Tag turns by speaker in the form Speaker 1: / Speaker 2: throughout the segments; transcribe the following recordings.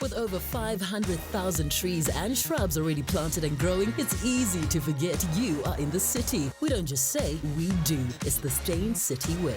Speaker 1: With over 500,000 trees and shrubs already planted and growing, it's easy to forget you are in the city. We don't just say, we do. It's the Stain City way.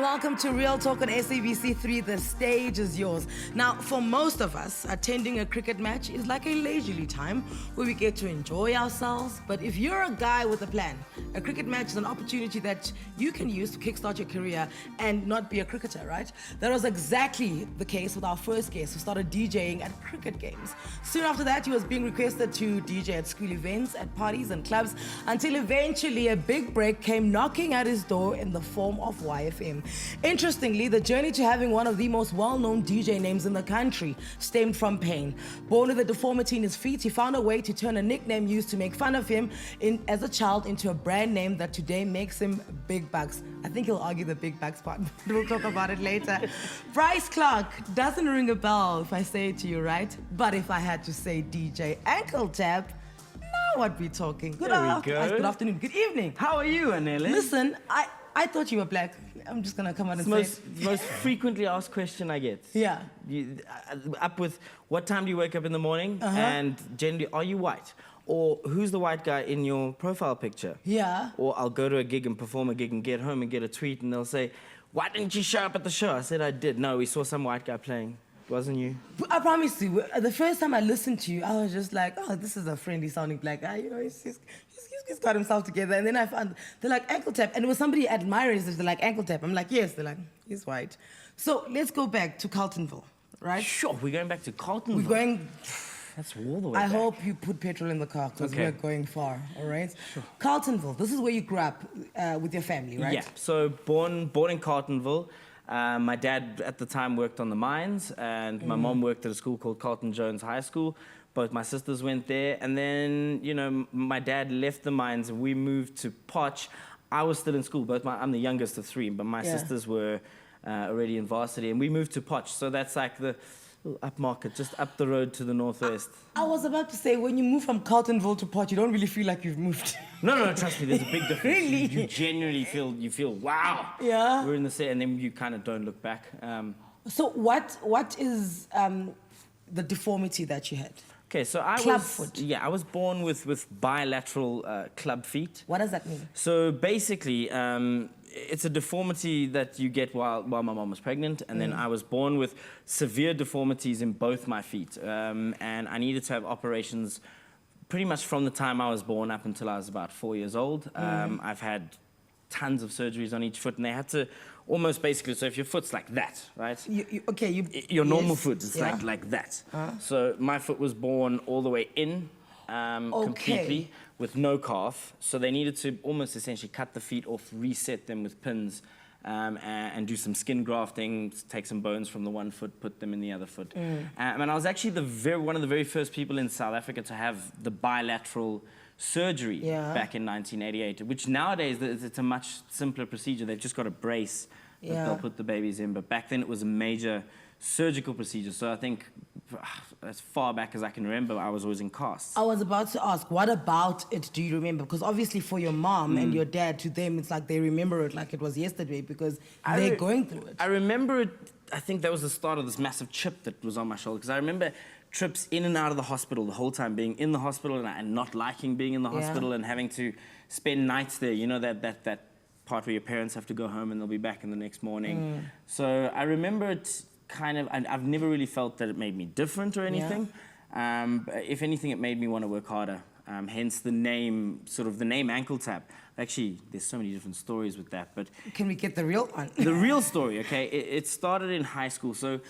Speaker 2: Welcome to Real Talk on SABC 3. The stage is yours. Now, for most of us, attending a cricket match is like a leisurely time where we get to enjoy ourselves. But if you're a guy with a plan, a cricket match is an opportunity that you can use to kickstart your career and not be a cricketer, right? That was exactly the case with our first guest who started DJing at cricket games. Soon after that, he was being requested to DJ at school events, at parties and clubs, until eventually a big break came knocking at his door in the form of YFM. Interestingly, the journey to having one of the most well-known DJ names in the country stemmed from pain. Born with a deformity in his feet, he found a way to turn a nickname used to make fun of him as a child into a brand name that today makes him big bucks. I think he'll argue the big bucks part. We'll talk about it later. Bryce Clark doesn't ring a bell if I say it to you, right? But if I had to say DJ Ankle Tap, now what we talking? Good afternoon, good evening.
Speaker 3: How are you, Anele?
Speaker 2: Listen, I thought you were black. I'm just gonna come out and say
Speaker 3: it. Most frequently asked question I get.
Speaker 2: Yeah.
Speaker 3: Up with what time do you wake up in the morning? And generally, are you white? Or who's the white guy in your profile picture?
Speaker 2: Yeah.
Speaker 3: Or I'll go to a gig and perform a gig and get home and get a tweet and they'll say, why didn't you show up at the show? I said I did. No, we saw some white guy playing. It wasn't you.
Speaker 2: I promise you, the first time I listened to you, I was just like, oh, this is a friendly sounding black guy. You know, he's got himself together. And then I found, they're like, Ankle Tap. And it was somebody admiring us. They're like, Ankle Tap. I'm like, yes. They're like, he's white. So let's go back to Carltonville, right?
Speaker 3: Sure, we're going back to Carltonville.
Speaker 2: We're going...
Speaker 3: That's all the way
Speaker 2: I
Speaker 3: back.
Speaker 2: hope you put petrol in the car because we're going far, all right? Sure. Carltonville, this is where you grew up with your family, right?
Speaker 3: Yeah, so born in Carltonville. My dad at the time worked on the mines and my mom worked at a school called Carlton Jones High School. Both my sisters went there and then, you know, my dad left the mines and we moved to Potch. I was still in school, I'm the youngest of three, but my sisters were already in varsity and we moved to Potch. So that's like the upmarket, just up the road to the northwest.
Speaker 2: I was about to say, when you move from Carltonville to Potch, you don't really feel like you've moved.
Speaker 3: No, trust me, there's a big difference.
Speaker 2: Really?
Speaker 3: You genuinely feel, wow.
Speaker 2: Yeah.
Speaker 3: We're in the set, and then you kind of don't look back.
Speaker 2: So what is the deformity that you had?
Speaker 3: Okay, so I was born with bilateral club feet.
Speaker 2: What does that mean?
Speaker 3: So basically, it's a deformity that you get while my mom was pregnant, and then I was born with severe deformities in both my feet, and I needed to have operations pretty much from the time I was born up until I was about 4 years old. I've had tons of surgeries on each foot, and they had to almost basically, so if your foot's like that, right? Your normal foot is like that. So my foot was born all the way in, completely, with no calf. So they needed to almost essentially cut the feet off, reset them with pins, and do some skin grafting, take some bones from the one foot, put them in the other foot. And I was actually one of the very first people in South Africa to have the bilateral surgery back in 1988, which nowadays it's a much simpler procedure. They've just got a brace that they'll put the babies in, but back then it was a major surgical procedure. So I think as far back as I can remember, I was always in casts.
Speaker 2: I was about to ask, what about it do you remember? Because obviously for your mom and your dad, to them, it's like they remember it like it was yesterday because they're going through it.
Speaker 3: I remember it, I think that was the start of this massive chip that was on my shoulder, because I remember trips in and out of the hospital the whole time, being in the hospital and not liking being in the hospital and having to spend nights there, you know, that part where your parents have to go home and they'll be back in the next morning. So I remember it kind of, I've never really felt that it made me different or anything. If anything, it made me want to work harder. Hence the name, the name Ankle Tap. Actually, there's so many different stories with that, but...
Speaker 2: Can we get the real one?
Speaker 3: The real story, okay? It started in high school. So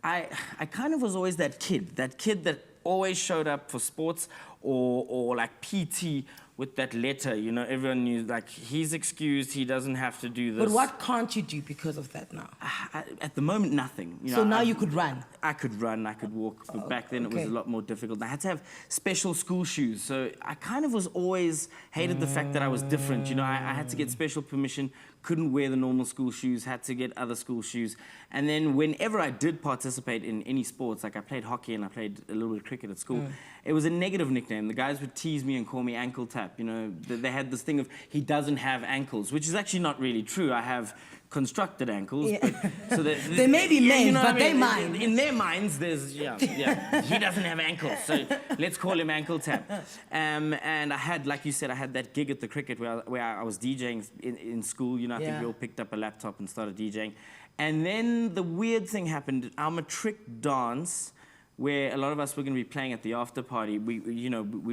Speaker 3: I kind of was always that kid that always showed up for sports or like PT with that letter, you know, everyone knew, like, he's excused, he doesn't have to do this.
Speaker 2: But what can't you do because of that now?
Speaker 3: At the moment, nothing. You
Speaker 2: So
Speaker 3: know,
Speaker 2: now you could run?
Speaker 3: I could run, I could walk, but back then it was a lot more difficult. I had to have special school shoes, so I kind of was always hated the fact that I was different. You know, I had to get special permission, couldn't wear the normal school shoes, had to get other school shoes. And then whenever I did participate in any sports, like I played hockey and I played a little bit of cricket at school, it was a negative nickname. The guys would tease me and call me ankle tap. You know, they had this thing of, he doesn't have ankles, which is actually not really true. I have constructed ankles.
Speaker 2: Yeah.
Speaker 3: But, so
Speaker 2: they may be men,
Speaker 3: you know
Speaker 2: but
Speaker 3: what I mean?
Speaker 2: they mind.
Speaker 3: In their minds, there's, he doesn't have ankles, so let's call him ankle tap. And I had, like you said, I had that gig at the cricket where I was DJing in school. You know, I think we all picked up a laptop and started DJing. And then the weird thing happened. Our matric dance, where a lot of us were going to be playing at the after party. We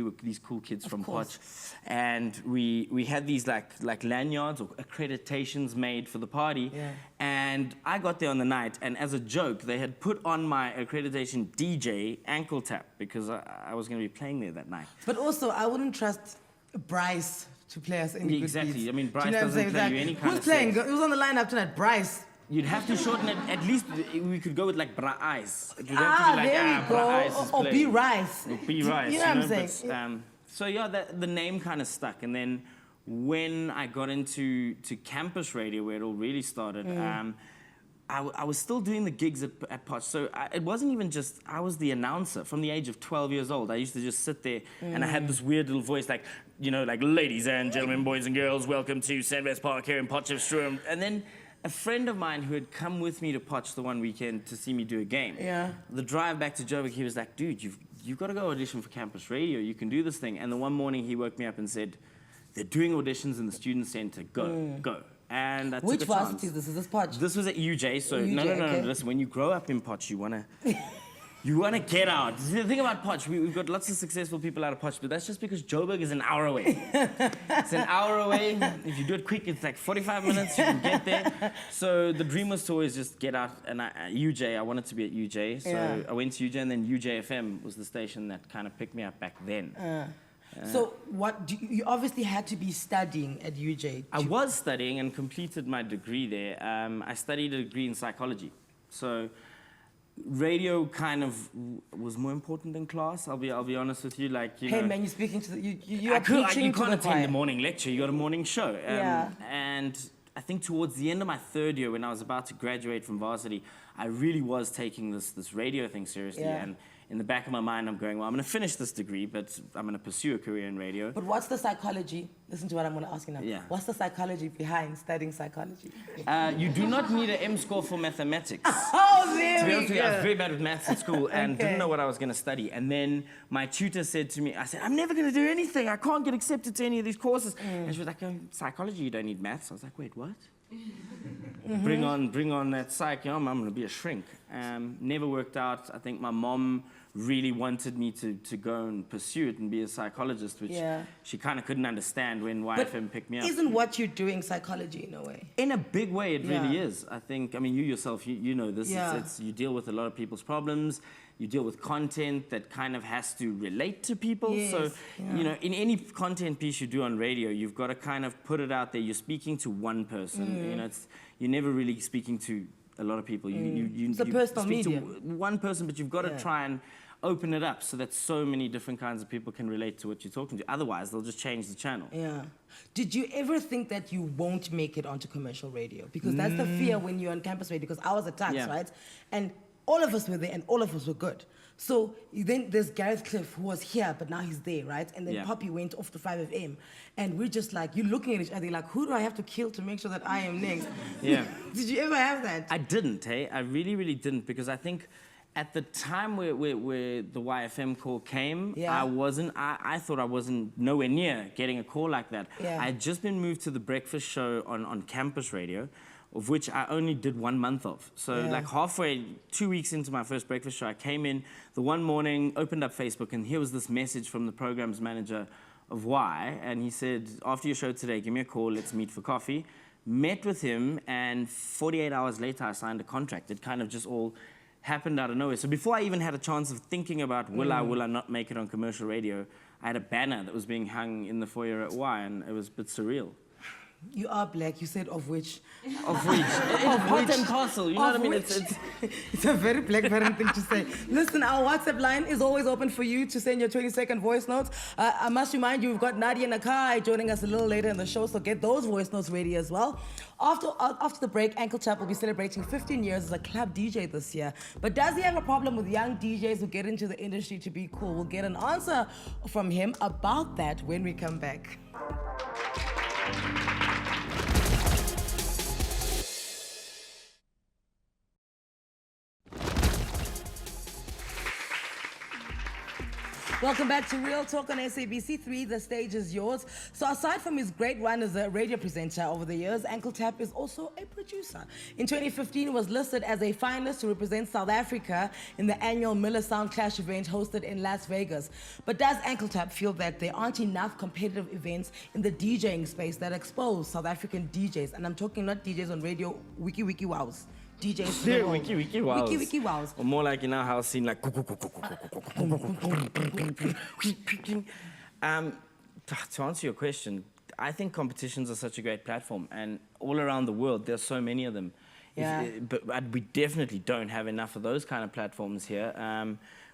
Speaker 3: were these cool kids from Potch, and we had these like lanyards or accreditations made for the party. Yeah. And I got there on the night, and as a joke, they had put on my accreditation DJ ankle tap because I was going to be playing there that night.
Speaker 2: But also, I wouldn't trust Bryce to play us any good beats.
Speaker 3: I mean, Bryce
Speaker 2: doesn't
Speaker 3: play you any kind
Speaker 2: Who's
Speaker 3: of
Speaker 2: playing?
Speaker 3: set.
Speaker 2: Who's on the lineup tonight? Bryce.
Speaker 3: You'd have to shorten it. At least we could go with like Bra Eyes. It would have to be like,
Speaker 2: there we
Speaker 3: Bra Eyes
Speaker 2: go.
Speaker 3: is
Speaker 2: Or
Speaker 3: playing.
Speaker 2: B Rice.
Speaker 3: Or B Rice.
Speaker 2: You know what I'm saying?
Speaker 3: But, so yeah, the name kind of stuck. And then when I got into campus radio, where it all really started, I was still doing the gigs at Potch. So it wasn't even just, I was the announcer from the age of 12 years old. I used to just sit there and I had this weird little voice like, you know, like, ladies and gentlemen, boys and girls, welcome to Sandwest Park here in Potchefstroom. And then a friend of mine who had come with me to Potch the one weekend to see me do a game. Yeah. The drive back to Joburg, he was like, dude, you've got to go audition for campus radio. You can do this thing. And the one morning he woke me up and said, they're doing auditions in the student center. Go. And I took a chance.
Speaker 2: Which varsity is this? Is this Potch?
Speaker 3: This was at UJ. So
Speaker 2: UJ,
Speaker 3: no.
Speaker 2: okay.
Speaker 3: Listen, when you grow up in Potch, you wanna get out. The thing about Potch, we've got lots of successful people out of Potch, but that's just because Joburg is an hour away. It's an hour away. If you do it quick, it's like 45 minutes. You can get there. So the dream was to always just get out. And UJ, I wanted to be at UJ, so I went to UJ, and then UJ FM was the station that kind of picked me up back then.
Speaker 2: So you obviously had to be studying at UJ.
Speaker 3: I was studying and completed my degree there. I studied a degree in psychology. So radio kind of was more important than class. I'll be honest with you. Like, you know,
Speaker 2: man, you're speaking to you
Speaker 3: you can't attend the morning lecture. You got a morning show. And I think towards the end of my third year, when I was about to graduate from varsity, I really was taking this radio thing seriously. And in the back of my mind, I'm going, well, I'm going to finish this degree, but I'm going to pursue a career in radio.
Speaker 2: But what's the psychology? Listen to what I'm going to ask you now.
Speaker 3: Yeah.
Speaker 2: What's the psychology behind studying psychology?
Speaker 3: You do not need an M score for mathematics.
Speaker 2: Oh, there
Speaker 3: To be
Speaker 2: we
Speaker 3: honest with
Speaker 2: go.
Speaker 3: you, I was very bad with maths at school and didn't know what I was going to study. And then my tutor said to me, I said, I'm never going to do anything. I can't get accepted to any of these courses. And she was like, oh, psychology, you don't need maths. I was like, wait, what? Bring on that psych. You know, I'm going to be a shrink. Never worked out. I think my mom really wanted me to go and pursue it and be a psychologist, which she kind of couldn't understand when YFM picked me up.
Speaker 2: Isn't what you're doing psychology in a way?
Speaker 3: In a big way, it really is. I think, I mean, you yourself, you know this. It's you deal with a lot of people's problems. You deal with content that kind of has to relate to people. So, you know, in any content piece you do on radio, you've got to kind of put it out there. You're speaking to one person. You know, you're never really speaking to a lot of people.
Speaker 2: It's a personal
Speaker 3: speak
Speaker 2: medium.
Speaker 3: to one person, but you've got to try and open it up so that so many different kinds of people can relate to what you're talking to. Otherwise, they'll just change the channel.
Speaker 2: Yeah. Did you ever think that you won't make it onto commercial radio? Because that's the fear when you're on campus radio, because I was at Tax, right? And all of us were there and all of us were good. So then there's Gareth Cliff, who was here, but now he's there, right? And then Poppy went off to 5FM. And we're just like, you're looking at each other like, who do I have to kill to make sure that I am next?
Speaker 3: Yeah.
Speaker 2: Did you ever have that?
Speaker 3: I didn't, hey? I really, really didn't, because I think at the time where the YFM call came, I thought I wasn't nowhere near getting a call like that. I had just been moved to the breakfast show on campus radio, of which I only did 1 month of. So like halfway, 2 weeks into my first breakfast show, I came in the one morning, opened up Facebook, and here was this message from the programs manager of Y, and he said, after your show today, give me a call, let's meet for coffee. Met with him, and 48 hours later, I signed a contract. It kind of just all happened out of nowhere. So before I even had a chance of thinking about will I not make it on commercial radio, I had a banner that was being hung in the foyer at Y, and it was a bit surreal.
Speaker 2: You are black, you said of which.
Speaker 3: Of which? Hot and parcel, you know what I mean?
Speaker 2: It's a very black parent thing to say. Listen, our WhatsApp line is always open for you to send your 20-second voice notes. I must remind you, we've got Nadia Nakai joining us a little later in the show, so get those voice notes ready as well. After the break, Ankle Tap will be celebrating 15 years as a club DJ this year. But does he have a problem with young DJs who get into the industry to be cool? We'll get an answer from him about that when we come back. Welcome back to Real Talk on SABC 3. The stage is yours. So aside from his great run as a radio presenter over the years, Ankle Tap is also a producer. In 2015, he was listed as a finalist to represent South Africa in the annual Miller Sound Clash event hosted in Las Vegas. But does Ankle Tap feel that there aren't enough competitive events in the DJing space that expose South African DJs? And I'm talking not DJs on radio, wiki wows. DJs.
Speaker 3: Yeah, wiki wows.
Speaker 2: Wiki wows.
Speaker 3: Or more like in our house scene, like. To answer your question, I think competitions are such a great platform, and all around the world, there's so many of them.
Speaker 2: Yeah.
Speaker 3: But we definitely don't have enough of those kind of platforms here,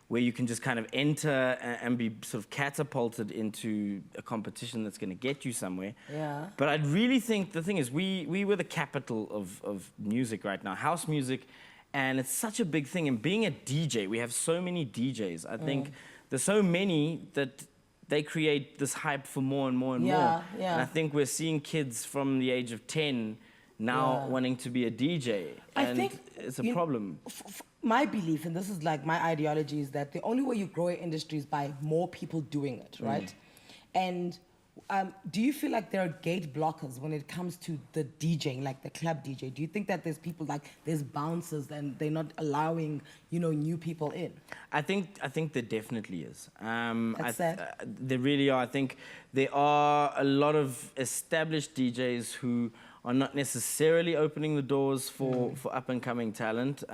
Speaker 3: where you can just kind of enter and be sort of catapulted into a competition that's going to get you somewhere.
Speaker 2: Yeah.
Speaker 3: But I really think the thing is, we were the capital of music right now, house music, and it's such a big thing. And being a DJ, we have so many DJs. I think there's so many that they create this hype for more and more and more.
Speaker 2: Yeah.
Speaker 3: And I think we're seeing kids from the age of 10 now wanting to be a DJ.
Speaker 2: I
Speaker 3: and
Speaker 2: think
Speaker 3: it's a problem.
Speaker 2: My belief, and this is like my ideology, is that the only way you grow an industry is by more people doing it, right? And do you feel like there are gate blockers when it comes to the DJing, like the club DJ? Do you think that there's people like there's bouncers and they're not allowing, you know, new people in?
Speaker 3: I think there definitely is.
Speaker 2: That's sad.
Speaker 3: There really are. I think there are a lot of established DJs who are not necessarily opening the doors for up-and-coming talent.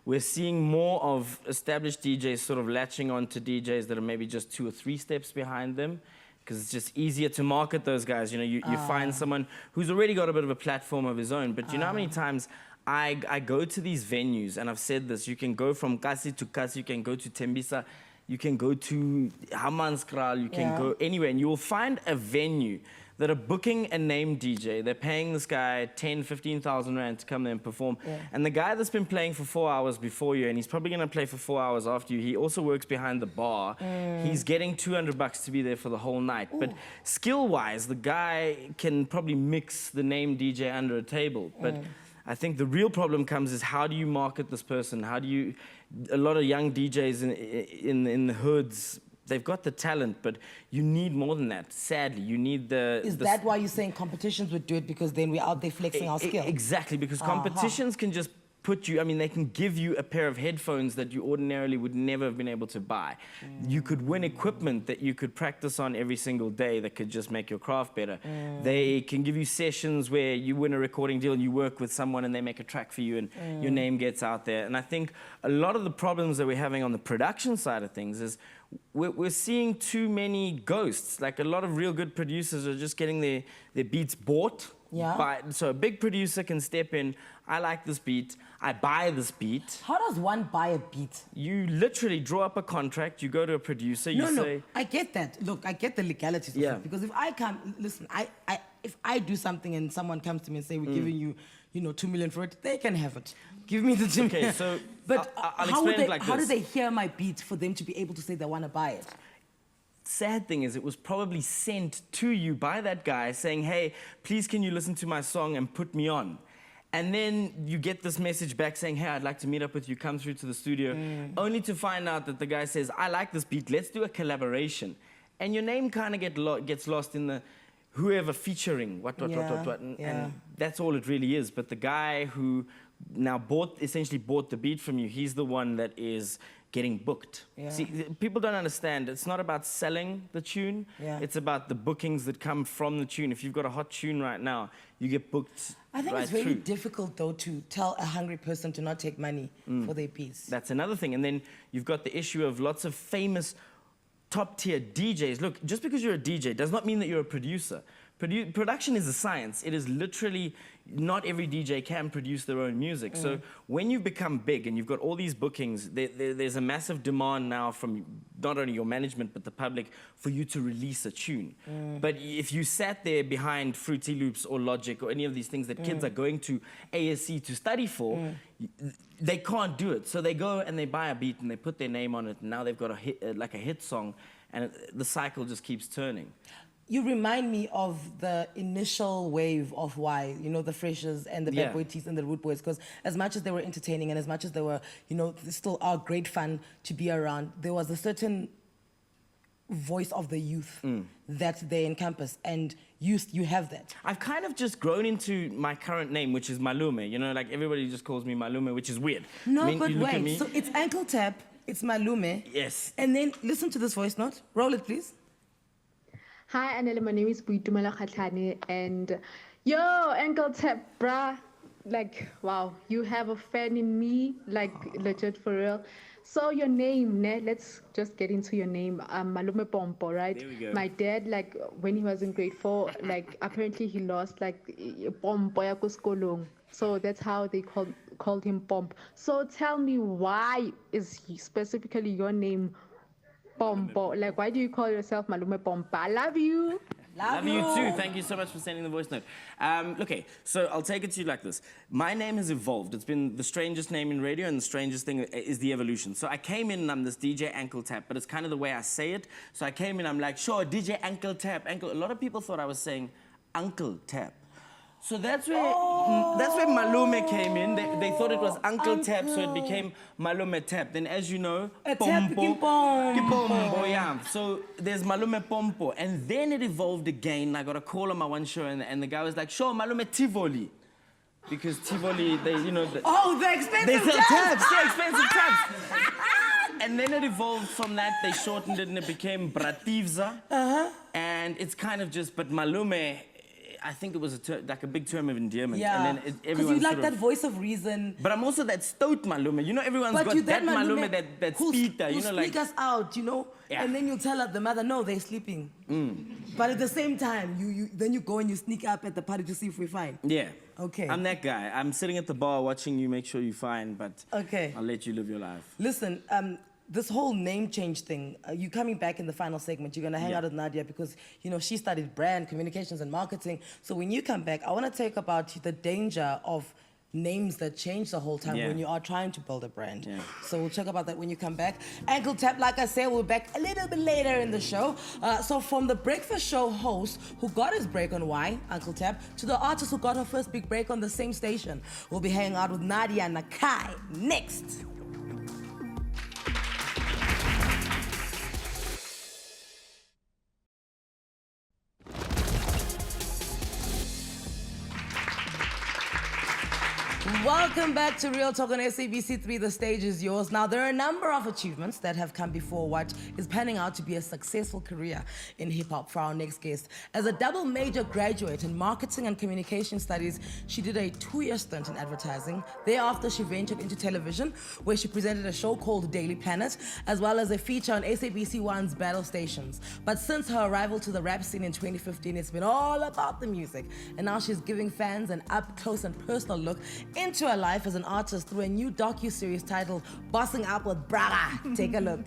Speaker 3: We're seeing more of established DJs sort of latching on to DJs that are maybe just 2 or 3 steps behind them, because it's just easier to market those guys. You know, you find someone who's already got a bit of a platform of his own. But you know how many times I go to these venues, and I've said this, you can go from Kasi to Kasi, you can go to Tembisa, you can go to Hammanskraal, you can go anywhere, and you will find a venue that are booking a named DJ. They're paying this guy 10, 15,000 rand to come there and perform. And the guy that's been playing for 4 hours before you, and he's probably gonna play for 4 hours after you, he also works behind the bar. He's getting 200 bucks to be there for the whole night. But skill-wise, the guy can probably mix the named DJ under a table. But I think the real problem comes is, how do you market this person? How do you, a lot of young DJs in the hoods, they've got the talent, but you need more than that. Sadly, you need the...
Speaker 2: Is that why you're saying competitions would do it, because then we're out there flexing our skill?
Speaker 3: Exactly, because competitions can just put you, I mean, they can give you a pair of headphones that you ordinarily would never have been able to buy. You could win equipment that you could practice on every single day that could just make your craft better. They can give you sessions where you win a recording deal and you work with someone and they make a track for you and your name gets out there. And I think a lot of the problems that we're having on the production side of things is we're seeing too many ghosts. Like, a lot of real good producers are just getting their beats bought. So a big producer can step in, I like this beat, I buy this beat.
Speaker 2: How does one buy a beat?
Speaker 3: You literally draw up a contract, you go to a producer, you say...
Speaker 2: No, I get that. Look, I get the legalities of it. Because if I come, listen, if I do something and someone comes to me and say, we're giving you, you know, 2 million for it, they can have it. Give me the 2 million.
Speaker 3: Okay, so
Speaker 2: but
Speaker 3: I'll explain it like this.
Speaker 2: How do they hear my beat for them to be able to say they want to buy it?
Speaker 3: Sad thing is, it was probably sent to you by that guy saying, hey, please can you listen to my song and put me on? And then you get this message back saying, hey, I'd like to meet up with you, come through to the studio, only to find out that the guy says, I like this beat, let's do a collaboration. And your name kind of gets lost in the whoever featuring, what, and that's all it really is. But the guy who now essentially bought the beat from you, he's the one that is getting booked.
Speaker 2: Yeah.
Speaker 3: See, people don't understand. It's not about selling the tune.
Speaker 2: Yeah.
Speaker 3: It's about the bookings that come from the tune. If you've got a hot tune right now, you get booked.
Speaker 2: I think
Speaker 3: right
Speaker 2: it's really
Speaker 3: through.
Speaker 2: difficult, though, to tell a hungry person to not take money for their piece.
Speaker 3: That's another thing. And then you've got the issue of lots of famous top-tier DJs. Look, just because you're a DJ does not mean that you're a producer. Production is a science. It is literally, not every DJ can produce their own music. So when you become big and you've got all these bookings, there's a massive demand now from not only your management but the public for you to release a tune. But if you sat there behind Fruity Loops or Logic or any of these things that kids are going to ASC to study for, they can't do it. So they go and they buy a beat and they put their name on it, and now they've got a hit, like a hit song, and the cycle just keeps turning.
Speaker 2: You remind me of the initial wave of Y, you know, the Freshers and the Bad Boy Tees and the Root Boys, because as much as they were entertaining and as much as they were, you know, they still are great fun to be around, there was a certain voice of the youth that they encompass, and you have that.
Speaker 3: I've kind of just grown into my current name, which is Malume. You know, like everybody just calls me Malume, which is weird.
Speaker 2: No,
Speaker 3: I mean,
Speaker 2: but
Speaker 3: you look at
Speaker 2: wait,
Speaker 3: me-
Speaker 2: so it's Ankle Tap, it's Malume.
Speaker 3: Yes.
Speaker 2: And then listen to this voice note. Roll it, please.
Speaker 4: Hi, Anele, my name is Buitumela Khatlhane, and yo, Ankle Tap, bruh. Like, wow, you have a fan in me, like, legit for real. So your name, ne? Let's just get into your name. Malume Pompo, right?
Speaker 3: There we go.
Speaker 4: My dad, like, when he was in grade 4, like, apparently he lost, like, Pompo ya kuskolong. So that's how they called him Pomp. So tell me, why is specifically your name Pompo? Like, why do you call yourself Malume Pompa? I love you.
Speaker 3: Love you too. Thank you so much for sending the voice note. Okay, so I'll take it to you like this. My name has evolved. It's been the strangest name in radio, and the strangest thing is the evolution. So I came in and I'm this DJ Ankle Tap, but it's kind of the way I say it. So I came in, I'm like, sure, DJ Ankle Tap. Ankle. A lot of people thought I was saying Uncle Tap. So that's where Malume came in. They thought it was Uncle Tap, so it became Malume Tap. Then, as you know,
Speaker 2: Pompo.
Speaker 3: Pompo, yeah. So there's Malume Pompo, and then it evolved again. I got a call on my one show, and the guy was like, "Sure, Malume Tivoli," because Tivoli, they, you know,
Speaker 2: The expensive
Speaker 3: they sell
Speaker 2: taps.
Speaker 3: taps, yeah, expensive taps. And then it evolved from that. They shortened it, and it became Brativza. And it's kind of just, but Malume, I think it was like a big term of endearment.
Speaker 2: Yeah,
Speaker 3: And then
Speaker 2: because
Speaker 3: everyone
Speaker 2: you like
Speaker 3: sort
Speaker 2: that
Speaker 3: of,
Speaker 2: voice of reason.
Speaker 3: but I'm also that stout Malume. You know, everyone's
Speaker 2: But
Speaker 3: got
Speaker 2: you
Speaker 3: that Malume, that
Speaker 2: who'll
Speaker 3: speaker. You know, like.
Speaker 2: speak us out, you know,
Speaker 3: Yeah.
Speaker 2: and then you tell the mother, no, they're sleeping. But at the same time, then you go and you sneak up at the party to see if we're fine.
Speaker 3: Yeah.
Speaker 2: Okay.
Speaker 3: I'm that guy. I'm sitting at the bar watching you make sure you're fine, but
Speaker 2: Okay.
Speaker 3: I'll let you live your life.
Speaker 2: Listen, this whole name change thing, you coming back in the final segment, you're going to hang out with Nadia because, you know, she studied brand, communications, and marketing. So when you come back, I want to talk about the danger of names that change the whole time when you are trying to build a brand.
Speaker 3: Yeah.
Speaker 2: So we'll talk about that when you come back. Ankle Tap, like I said, we're back a little bit later in the show. So from the breakfast show host who got his break on Y, Ankle Tap, to the artist who got her first big break on the same station, we'll be hanging out with Nadia Nakai next. Welcome back to Real Talk on SABC3. The stage is yours. Now, there are a number of achievements that have come before what is panning out to be a successful career in hip-hop for our next guest. As a double major graduate in marketing and communication studies, she did a 2-year stint in advertising. Thereafter, she ventured into television, where she presented a show called Daily Planet, as well as a feature on SABC1's Battle Stations. But since her arrival to the rap scene in 2015, it's been all about the music. And now she's giving fans an up-close and personal look into her life as an artist through a new docu-series titled Bossing Up with Braga. Take a look.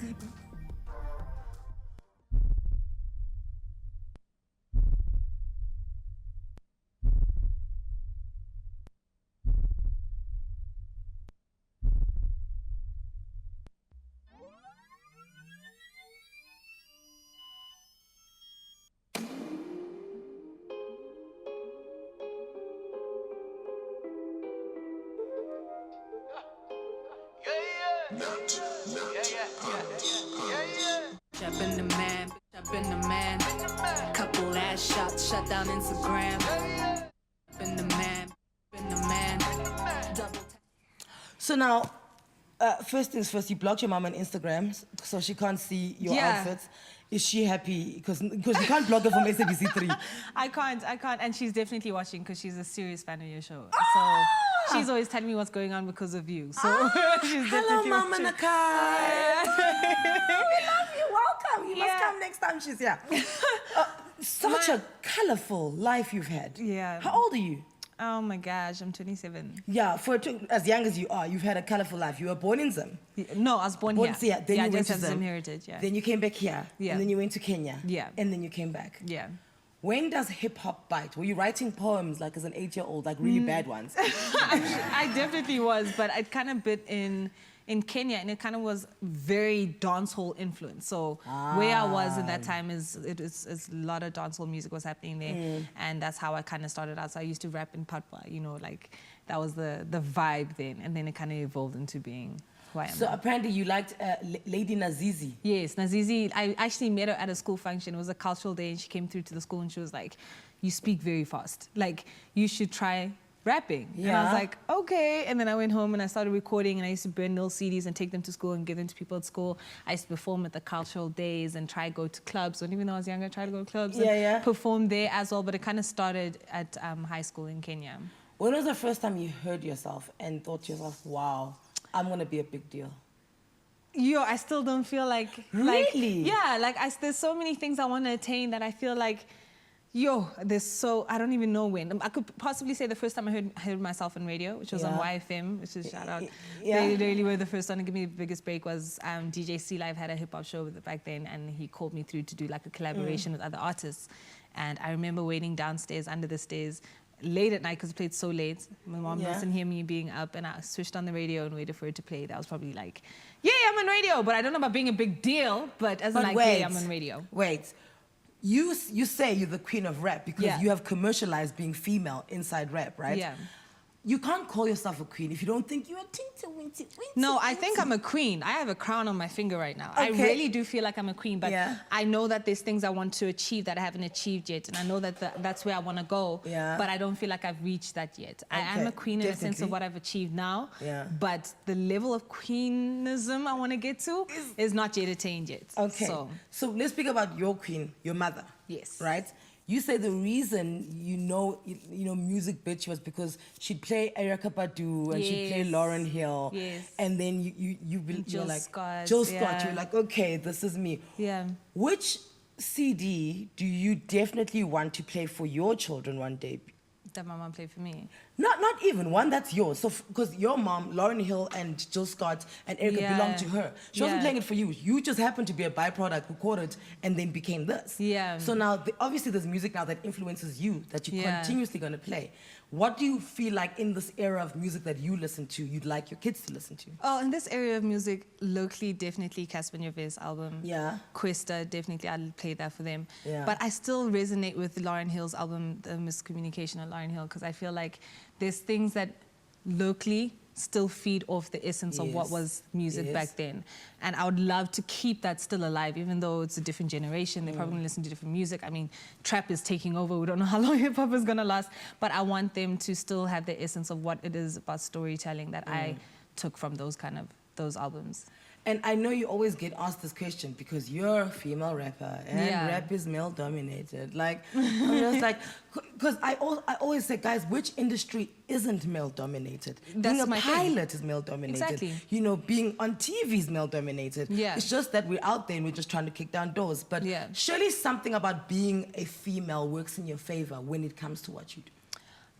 Speaker 5: I've been the man, I've been the man. Couple ass shots, shut down Instagram. Been the man, been the man. Double tap.
Speaker 2: So now, first things first, you blocked your mom on Instagram, so she can't see your outfits. Is she happy? Because you can't block her from SABC 3.
Speaker 6: I can't. And she's definitely watching because she's a serious fan of your show. So she's always telling me what's going on because of you. So she's
Speaker 2: Hello,
Speaker 6: definitely
Speaker 2: Mama
Speaker 6: watching.
Speaker 2: Nakai. We love you. Welcome. You must come next time she's here. Such a colorful life you've had.
Speaker 6: Yeah.
Speaker 2: How old are you?
Speaker 6: Oh my gosh, I'm 27.
Speaker 2: Yeah, as young as you are, you've had a colorful life. You were born in Zim.
Speaker 6: No, I was born here.
Speaker 2: Yeah, then you went
Speaker 6: just
Speaker 2: to
Speaker 6: have
Speaker 2: Zim.
Speaker 6: Zim heritage, yeah.
Speaker 2: Then you came back here.
Speaker 6: Yeah.
Speaker 2: And then you went to Kenya.
Speaker 6: Yeah.
Speaker 2: And then you came back.
Speaker 6: Yeah.
Speaker 2: When does hip-hop bite? Were you writing poems like as an 8-year-old, like really bad ones?
Speaker 6: I definitely was, but it kind of bit in Kenya, and it kind of was very dancehall influence. So where I was in that time is a lot of dancehall music was happening there, and that's how I kind of started out. So I used to rap in Patwa, you know, like that was the vibe then, and then it kind of evolved into being who I am.
Speaker 2: So
Speaker 6: now.
Speaker 2: apparently you liked Lady Nazizi.
Speaker 6: Yes, Nazizi. I actually met her at a school function. It was a cultural day, and she came through to the school, and she was like, "You speak very fast. Like you should try rapping." And I was like, okay. And then I went home and I started recording, and I used to burn little CDs and take them to school and give them to people at school. I used to perform at the cultural days and try to go to clubs. When even though I was younger, I tried to go to clubs and perform there as well. But it kind of started at high school in Kenya.
Speaker 2: When was the first time you heard yourself and thought to yourself, wow, I'm going to be a big deal?
Speaker 6: Yo, I still don't feel like...
Speaker 2: Really?
Speaker 6: There's so many things I want to attain that I feel like, I don't even know when. I could possibly say the first time I heard myself on radio, which was on YFM, which is shout out. They really were the first one to give me the biggest break. Was DJ C Live had a hip hop show back then, and he called me through to do like a collaboration with other artists. And I remember waiting downstairs under the stairs late at night because it played so late. My mom doesn't hear me being up, and I switched on the radio and waited for it to play. That was probably like, yeah, I'm on radio, but I don't know about being a big deal, but as like, yeah, I'm on radio.
Speaker 2: Wait. You say you're the queen of rap because you have commercialized being female inside rap, right?
Speaker 6: Yeah.
Speaker 2: You can't call yourself a queen if you don't think you're a teensy.
Speaker 6: No, I think I'm a queen. I have a crown on my finger right now. Okay. I really do feel like I'm a queen, but I know that there's things I want to achieve that I haven't achieved yet, and I know that that's where I want to go, but I don't feel like I've reached that yet. I am a queen in the sense of what I've achieved now, but the level of queenism I want to get to is not yet attained yet.
Speaker 2: Okay. So let's speak about your queen, your mother.
Speaker 6: Yes.
Speaker 2: Right? You say the reason you know music bitch was because she'd play Erykah Badu and she'd play Lauryn Hill.
Speaker 6: Yes.
Speaker 2: And then you're like,
Speaker 6: Scott,
Speaker 2: Jill Scott, you're like, okay, this is me.
Speaker 6: Yeah.
Speaker 2: Which CD do you definitely want to play for your children one day?
Speaker 6: That my mom played for me.
Speaker 2: Not even one that's yours. So because your mom, Lauryn Hill and Jill Scott and Erykah belong to her. She wasn't playing it for you. You just happened to be a byproduct who caught it and then became this.
Speaker 6: Yeah.
Speaker 2: So now, obviously there's music now that influences you that you're continuously going to play. What do you feel like in this era of music that you listen to, you'd like your kids to listen to? Oh,
Speaker 6: in this area of music, locally, definitely Cassper Nyovest album.
Speaker 2: Yeah.
Speaker 6: Questa, definitely, I'll play that for them.
Speaker 2: Yeah.
Speaker 6: But I still resonate with Lauryn Hill's album, The Miscommunication of Lauryn Hill, because I feel like there's things that locally still feed off the essence of what was music back then. And I would love to keep that still alive, even though it's a different generation. They're probably going to listen to different music. I mean, trap is taking over. We don't know how long hip-hop is going to last. But I want them to still have the essence of what it is about storytelling that I took from those albums.
Speaker 2: And I know you always get asked this question because you're a female rapper and rap is male dominated. Like, I'm just like, because I always say, guys, which industry isn't male dominated? Being a pilot is male dominated.
Speaker 6: Exactly.
Speaker 2: You know, being on TV is male dominated.
Speaker 6: Yeah.
Speaker 2: It's just that we're out there and we're just trying to kick down doors. But surely something about being a female works in your favor when it comes to what you do.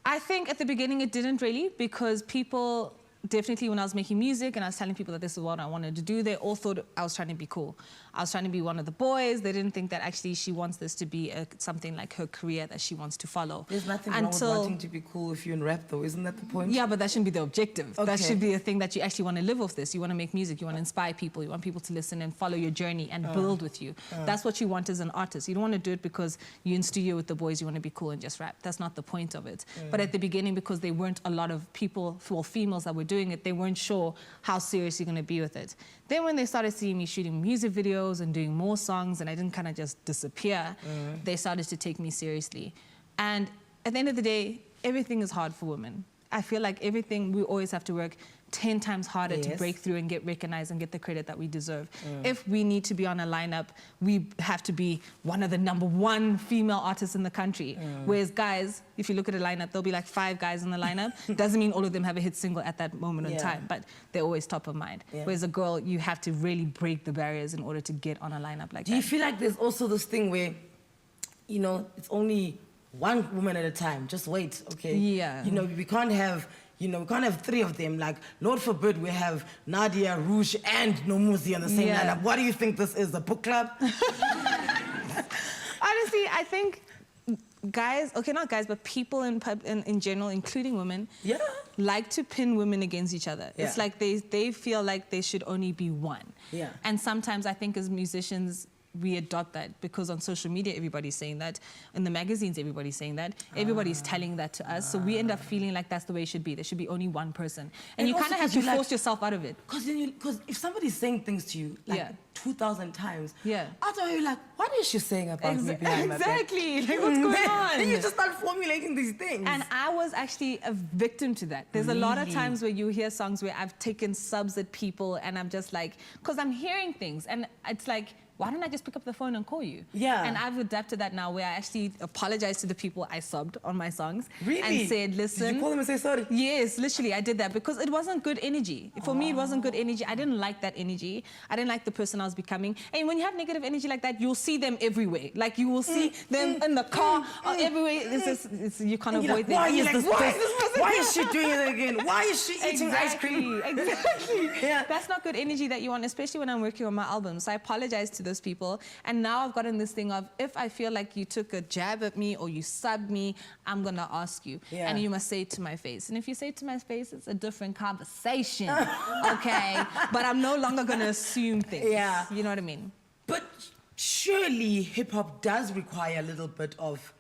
Speaker 6: I think at the beginning it didn't really, because people... Definitely when I was making music and I was telling people that this is what I wanted to do, they all thought I was trying to be cool. I was trying to be one of the boys. They didn't think that actually she wants this to be something like her career that she wants to follow.
Speaker 2: There's nothing wrong with wanting to be cool if you're in rap, though. Isn't that the point?
Speaker 6: Yeah, but that shouldn't be the objective. Okay. That should be a thing that you actually want to live off this. You want to make music. You want to inspire people. You want people to listen and follow your journey and build with you. That's what you want as an artist. You don't want to do it because you're in studio with the boys. You want to be cool and just rap. That's not the point of it. But at the beginning, because there weren't a lot of people, well, females that were doing it, they weren't sure how serious you're going to be with it. Then when they started seeing me shooting music videos and doing more songs and I didn't kind of just disappear, they started to take me seriously. And at the end of the day, everything is hard for women. I feel like everything, we always have to work 10 times harder to break through and get recognized and get the credit that we deserve. If we need to be on a lineup, we have to be one of the #1 female artists in the country. Whereas guys, if you look at a lineup, there'll be like 5 guys in the lineup. Doesn't mean all of them have a hit single at that moment in time, but they're always top of mind. Whereas a girl, you have to really break the barriers in order to get on a lineup like that.
Speaker 2: Do you feel like there's also this thing where, you know, it's only one woman at a time? Just wait, okay?
Speaker 6: Yeah.
Speaker 2: You know, we can't have... You know, we can't have 3 of them. Like, Lord forbid we have Nadia, Rouge, and Nomuzi on the same lineup. What do you think this is, a book club?
Speaker 6: Honestly, I think guys, okay, not guys, but people in general, including women, like to pin women against each other. It's like they feel like they should only be one. And sometimes I think as musicians, we adopt that because on social media everybody's saying that, in the magazines everybody's saying that, everybody's telling that to us, so we end up feeling like that's the way it should be. There should be only one person, and you kind of have to force yourself out of it.
Speaker 2: Because if somebody's saying things to you like 2,000 times, after you're like, what is she saying about me behind my back?
Speaker 6: Exactly. Like, what's going on?
Speaker 2: Then you just start formulating these things.
Speaker 6: And I was actually a victim to that. There's a lot of times where you hear songs where I've taken subs at people, and I'm just like, because I'm hearing things, and it's like, why don't I just pick up the phone and call you? And I've adapted that now, where I actually apologize to the people I subbed on my songs. And said, listen.
Speaker 2: Did you call them and say sorry?
Speaker 6: Yes, literally, I did that because it wasn't good energy. For me, it wasn't good energy. I didn't like that energy. I didn't like the person I was becoming. And when you have negative energy like that, you'll see them everywhere. Like, you will see them in the car or everywhere. You can't avoid them.
Speaker 2: Why is she doing it again? Why is she eating ice cream?
Speaker 6: Exactly. That's not good energy that you want, especially when I'm working on my album. So I apologize to those people, and now I've gotten this thing of, if I feel like you took a jab at me or you subbed me, I'm gonna ask you, and you must say it to my face. And if you say it to my face, it's a different conversation, okay? But I'm no longer gonna assume things. You know what I mean?
Speaker 2: But surely hip-hop does require a little bit of,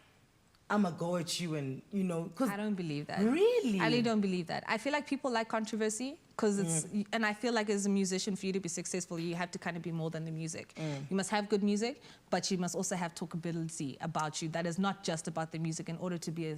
Speaker 2: I'ma go at you, and, you know, because
Speaker 6: I don't believe that.
Speaker 2: Really?
Speaker 6: I really don't believe that. I feel like people like controversy, because it's, and I feel like as a musician, for you to be successful, you have to kind of be more than the music. You must have good music, but you must also have talkability about you that is not just about the music in order to be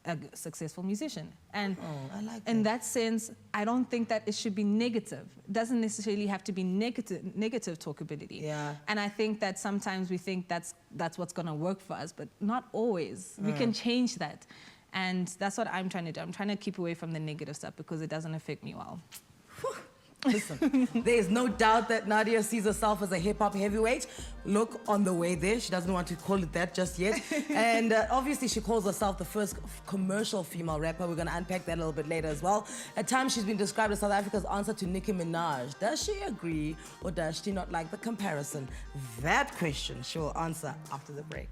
Speaker 6: a successful musician. And
Speaker 2: I like
Speaker 6: in that sense, I don't think that it should be negative. It doesn't necessarily have to be negative talkability. And I think that sometimes we think that's what's gonna work for us, but not always. We can change that. And that's what I'm trying to do. I'm trying to keep away from the negative stuff because it doesn't affect me well.
Speaker 2: Listen, there is no doubt that Nadia sees herself as a hip-hop heavyweight. Look, on the way there. She doesn't want to call it that just yet. And obviously she calls herself the first commercial female rapper. We're going to unpack that a little bit later as well. At times she's been described as South Africa's answer to Nicki Minaj. Does she agree, or does she not like the comparison? That question she will answer after the break.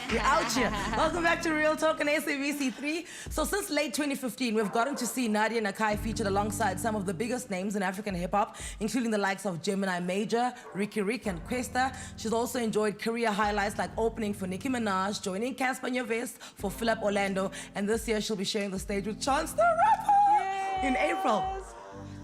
Speaker 2: You're out here. Welcome back to Real Talk on SABC 3. So since late 2015, we've gotten to see Nadia Nakai featured alongside some of the biggest names in African hip-hop, including the likes of Gemini Major, Ricky Rick, and Questa. She's also enjoyed career highlights like opening for Nicki Minaj, joining Cassper Nyovest for Philip Orlando, and this year she'll be sharing the stage with Chance the Rapper in April.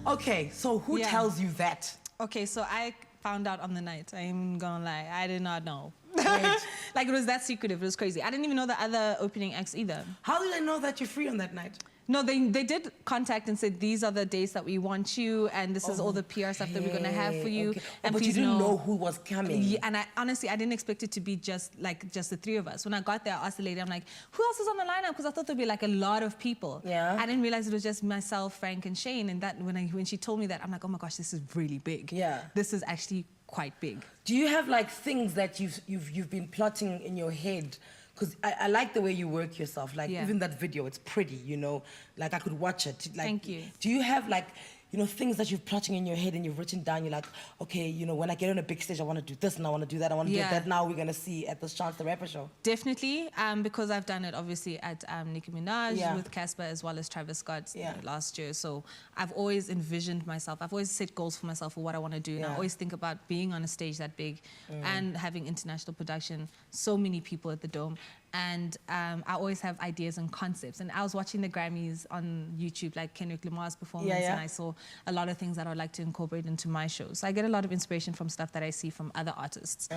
Speaker 2: Okay, so who tells you that?
Speaker 6: Okay, so I found out on the night. I ain't gonna lie, I did not know.
Speaker 2: Right.
Speaker 6: Like, it was that secretive, it was crazy. I didn't even know the other opening acts either.
Speaker 2: How did I know that you're free on that night?
Speaker 6: No, they did contact and said, these are the dates that we want you, and this is all the PR stuff that we're gonna have for you. And
Speaker 2: but you didn't know who was coming.
Speaker 6: Yeah, and I honestly, I didn't expect it to be just the 3 of us. When I got there, I asked the lady, I'm like, who else is on the lineup? Because I thought there'd be like a lot of people.
Speaker 2: Yeah.
Speaker 6: I didn't realize it was just myself, Frank, and Shane. And that when she told me that, I'm like, oh my gosh, this is really big.
Speaker 2: Yeah.
Speaker 6: This is actually quite big.
Speaker 2: Do you have like things that you've been plotting in your head? Because I like the way you work yourself. Like even that video, it's pretty, you know. Like I could watch it. Like,
Speaker 6: thank you.
Speaker 2: Do you have like you know, things that you're plotting in your head and you've written down? You're like, okay, you know, when I get on a big stage, I want to do this and I want to do that. I want to do that. Now we're going to see at this Chance the Rapper show.
Speaker 6: Definitely, because I've done it obviously at Nicki Minaj with Cassper as well as Travis Scott last year. So I've always envisioned myself. I've always set goals for myself for what I want to do. And I always think about being on a stage that big and having international production, so many people at the Dome. And I always have ideas and concepts. And I was watching the Grammys on YouTube, like Kendrick Lamar's performance, and I saw a lot of things that I would like to incorporate into my show. So I get a lot of inspiration from stuff that I see from other artists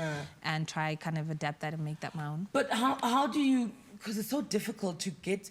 Speaker 6: and try kind of adapt that and make that my own.
Speaker 2: But how do you, because it's so difficult to get,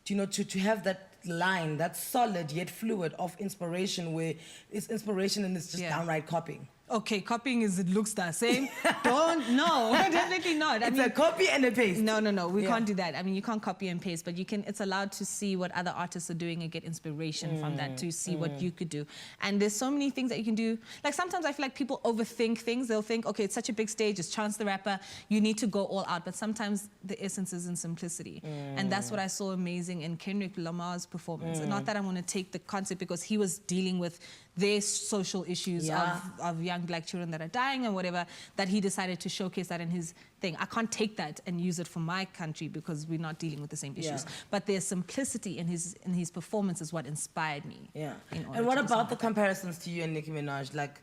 Speaker 2: you know, to have that line, that solid yet fluid of inspiration where it's inspiration and it's just downright copying.
Speaker 6: Okay, copying it looks the same. No, definitely not.
Speaker 2: It's a copy and a paste.
Speaker 6: No, we can't do that. I mean, you can't copy and paste, but you can, it's allowed to see what other artists are doing and get inspiration from that to see what you could do. And there's so many things that you can do. Like sometimes I feel like people overthink things. They'll think, okay, it's such a big stage, it's Chance the Rapper, you need to go all out. But sometimes the essence is in simplicity. And that's what I saw amazing in Kendrick Lamar's performance. And not that I want to take the concept, because he was dealing with their social issues of young black children that are dying and whatever, that he decided to showcase that in his thing. I can't take that and use it for my country because we're not dealing with the same issues. But there's simplicity in his performance is what inspired me.
Speaker 2: Yeah. And what about the comparisons to you and Nicki Minaj? Like,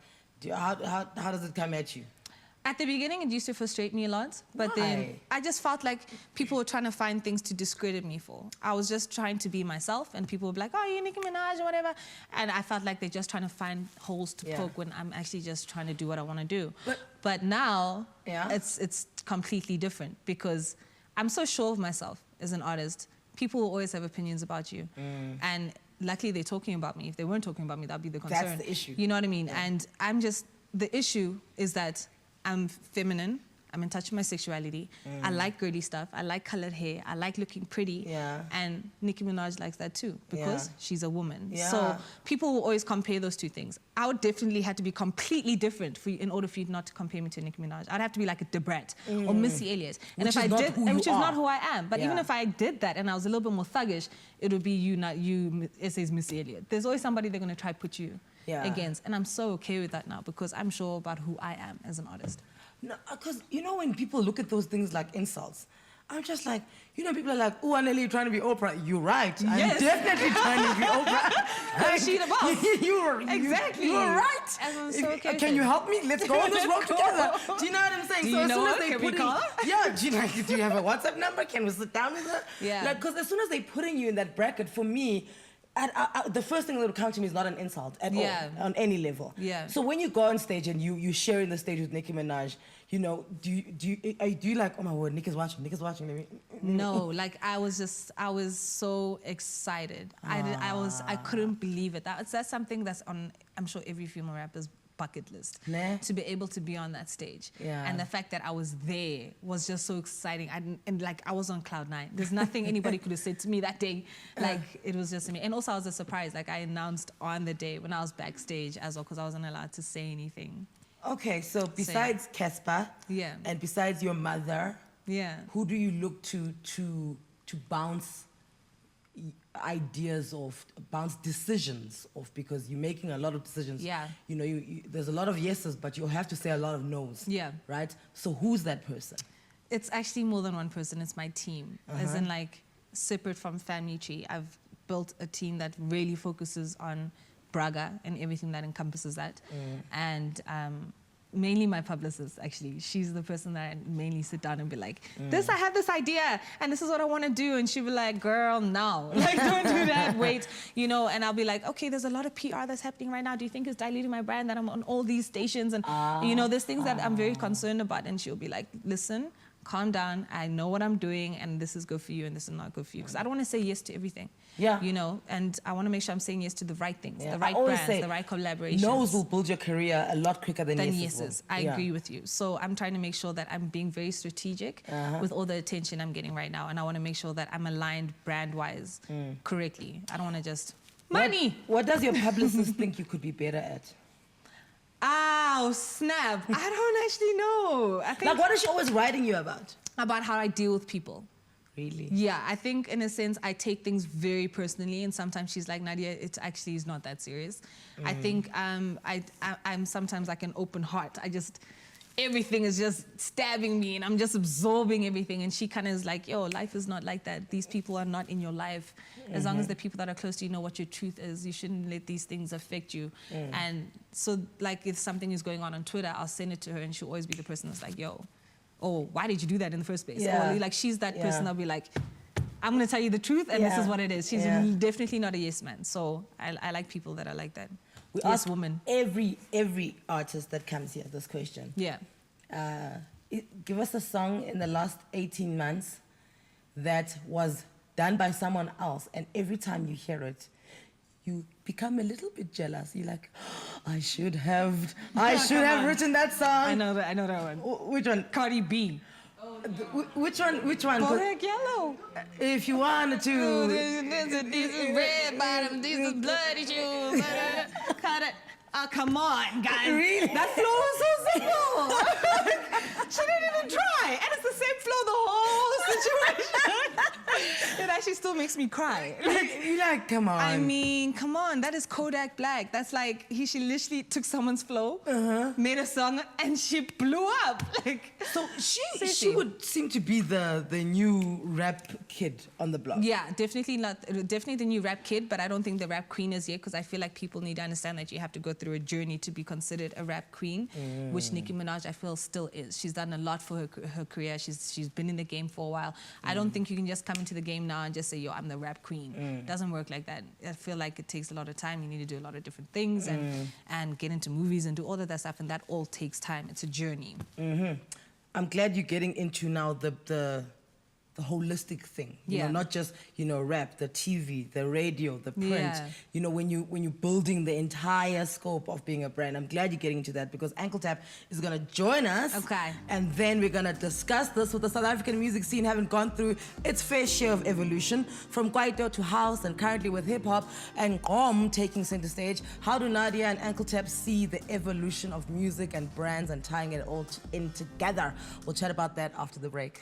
Speaker 2: how does it come at you?
Speaker 6: At the beginning, it used to frustrate me a lot, but then I just felt like people were trying to find things to discredit me for. I was just trying to be myself, and people would be like, oh, you're Nicki Minaj or whatever. And I felt like they're just trying to find holes to poke when I'm actually just trying to do what I want to do. But now, it's completely different, because I'm so sure of myself as an artist. People will always have opinions about you. And luckily, they're talking about me. If they weren't talking about me, that'd be the concern.
Speaker 2: That's the issue.
Speaker 6: You know what I mean? And I'm just, the issue is that I'm feminine. I'm in touch with my sexuality. I like girly stuff. I like colored hair. I like looking pretty. And Nicki Minaj likes that too, because she's a woman. So people will always compare those two things. I would definitely have to be completely different in order for you not to compare me to Nicki Minaj. I'd have to be like a Debrat or Missy Elliott. And
Speaker 2: which
Speaker 6: if
Speaker 2: is
Speaker 6: I did, which is not who I am. But
Speaker 2: Yeah.
Speaker 6: even if I did that and I was a little bit more thuggish, it would be you, not you, SA's Missy Elliott. There's always somebody they're going to try to put you against. And I'm so okay with that now, because I'm sure about who I am as an artist.
Speaker 2: No, because, you know, when people look at those things like insults, I'm just like, you know, people are like, oh, Anele, you're trying to be Oprah. You're right.
Speaker 6: Yes.
Speaker 2: I'm definitely trying to be Oprah.
Speaker 6: Is she the boss? Exactly.
Speaker 2: You're right.
Speaker 6: I'm so okay with
Speaker 2: Can
Speaker 6: it.
Speaker 2: you help me? Let's go on this road together. Do you know what I'm saying?
Speaker 6: Do
Speaker 2: so
Speaker 6: you
Speaker 2: as
Speaker 6: know
Speaker 2: soon
Speaker 6: her?
Speaker 2: as they
Speaker 6: Can we
Speaker 2: put
Speaker 6: call her?
Speaker 2: Yeah, do you have a WhatsApp number? Can we sit down with her?
Speaker 6: Yeah.
Speaker 2: Like, because as soon as they're putting you in that bracket, for me, the first thing that will come to me is not an insult at all, on any level. So when you go on stage and you share in the stage with Nicki Minaj, you know, do you like, oh my word, Nicki's watching,
Speaker 6: No, like I was so excited. I couldn't believe it. That's something that's on, I'm sure, every female rapper's bucket list, to be able to be on that stage. And the fact that I was there was just so exciting. And like I was on cloud 9. There's nothing anybody could have said to me that day. Like it was just me. And also I was a surprise. Like I announced on the day when I was backstage as well, because I wasn't allowed to say anything.
Speaker 2: Okay, so besides Cassper, and besides your mother, who do you look to bounce ideas off, bounce decisions off? Because you're making a lot of decisions. You know, there's a lot of yeses, but you'll have to say a lot of no's. Right? So who's that person?
Speaker 6: It's actually more than one person. It's my team. As in, like, separate from Family Tree, I've built a team that really focuses on Braga and everything that encompasses that. And mainly my publicist, actually. She's the person that I mainly sit down and be like, I have this idea, and this is what I want to do. And she'll be like, girl, no. Like, don't do that, wait. You know, and I'll be like, okay, there's a lot of PR that's happening right now. Do you think it's diluting my brand that I'm on all these stations? And, you know, there's things that I'm very concerned about. And she'll be like, listen, calm down. I know what I'm doing, and this is good for you, and this is not good for you. Because I don't want to say yes to everything. You know, and I want to make sure I'm saying yes to the right things, the right brands, the right collaborations.
Speaker 2: No's will build your career a lot quicker than
Speaker 6: yeses. I agree with you. So I'm trying to make sure that I'm being very strategic with all the attention I'm getting right now. And I want to make sure that I'm aligned brand-wise correctly. I don't want to just... Money!
Speaker 2: What does your publicist think you could be better at?
Speaker 6: Oh, snap. I don't actually know. I think...
Speaker 2: Like, what is she always writing you about?
Speaker 6: About how I deal with people.
Speaker 2: Really?
Speaker 6: Yeah, I think in a sense I take things very personally, and sometimes she's like, Nadia, it actually is not that serious. I think I'm sometimes like an open heart. Everything is just stabbing me and I'm just absorbing everything. And she kind of is like, yo, life is not like that. These people are not in your life. As long as the people that are close to you know what your truth is, you shouldn't let these things affect you. And so like if something is going on Twitter, I'll send it to her and she'll always be the person that's like, yo, oh, why did you do that in the first place?
Speaker 2: Yeah.
Speaker 6: Or like she's that person that'll be like, I'm gonna tell you the truth and this is what it is. She's definitely not a yes man. So I like people that are like that.
Speaker 2: We
Speaker 6: yes
Speaker 2: ask
Speaker 6: woman.
Speaker 2: every artist that comes here this question.
Speaker 6: Yeah.
Speaker 2: Give us a song in the last 18 months that was done by someone else, and every time you hear it, you become a little bit jealous. You're like, oh, I should have written that song.
Speaker 6: I know that one.
Speaker 2: Which one?
Speaker 6: Cardi B.
Speaker 2: Which one?
Speaker 6: Bodak Yellow.
Speaker 2: If you wanted to.
Speaker 6: This is red bottom, this is bloody shoes. Cut it. Come on, guys.
Speaker 2: Really?
Speaker 6: That flow was so simple. She didn't even try. And it's the same flow the whole situation. It actually still makes me cry.
Speaker 2: You're like, come on.
Speaker 6: I mean, come on. That is Kodak Black. That's like, she literally took someone's flow, made a song, and she blew up. Like,
Speaker 2: so she would seem to be the new rap kid on the block.
Speaker 6: Yeah, definitely the new rap kid, but I don't think the rap queen is yet, because I feel like people need to understand that you have to go through a journey to be considered a rap queen, which Nicki Minaj I feel still is. She's done a lot for her career. She's been in the game for a while. I don't think you can just come into the game now and just say, yo, I'm the rap queen. It doesn't work like that. I feel like it takes a lot of time. You need to do a lot of different things and get into movies and do all of that stuff, and that all takes time. It's a journey.
Speaker 2: I'm glad you're getting into now the holistic thing, you know, not just, you know, rap, the TV, the radio, the print, you know, when you're building the entire scope of being a brand. I'm glad you're getting into that, because Ankle Tap is going to join us.
Speaker 6: Okay.
Speaker 2: And then we're going to discuss this with the South African music scene having gone through its fair share of evolution, from kwaito to house, and currently with hip hop and Gqom taking center stage. How do Nadia and Ankle Tap see the evolution of music and brands and tying it all in together? We'll chat about that after the break.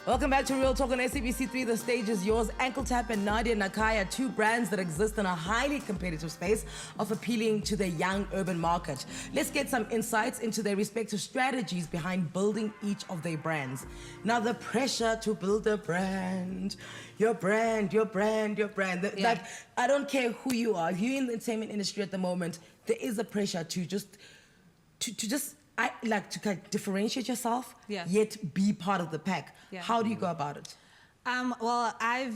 Speaker 2: Welcome back to Real Talk on SABC 3. The stage is yours. Ankle Tap and Nadia Nakai are two brands that exist in a highly competitive space of appealing to the young urban market. Let's get some insights into their respective strategies behind building each of their brands. Now, the pressure to build a brand, your brand. Like, I don't care who you are. If you're in the entertainment industry at the moment, there is a pressure to just I like to kind of differentiate yourself, yet be part of the pack. How do you go about it?
Speaker 6: Well, I've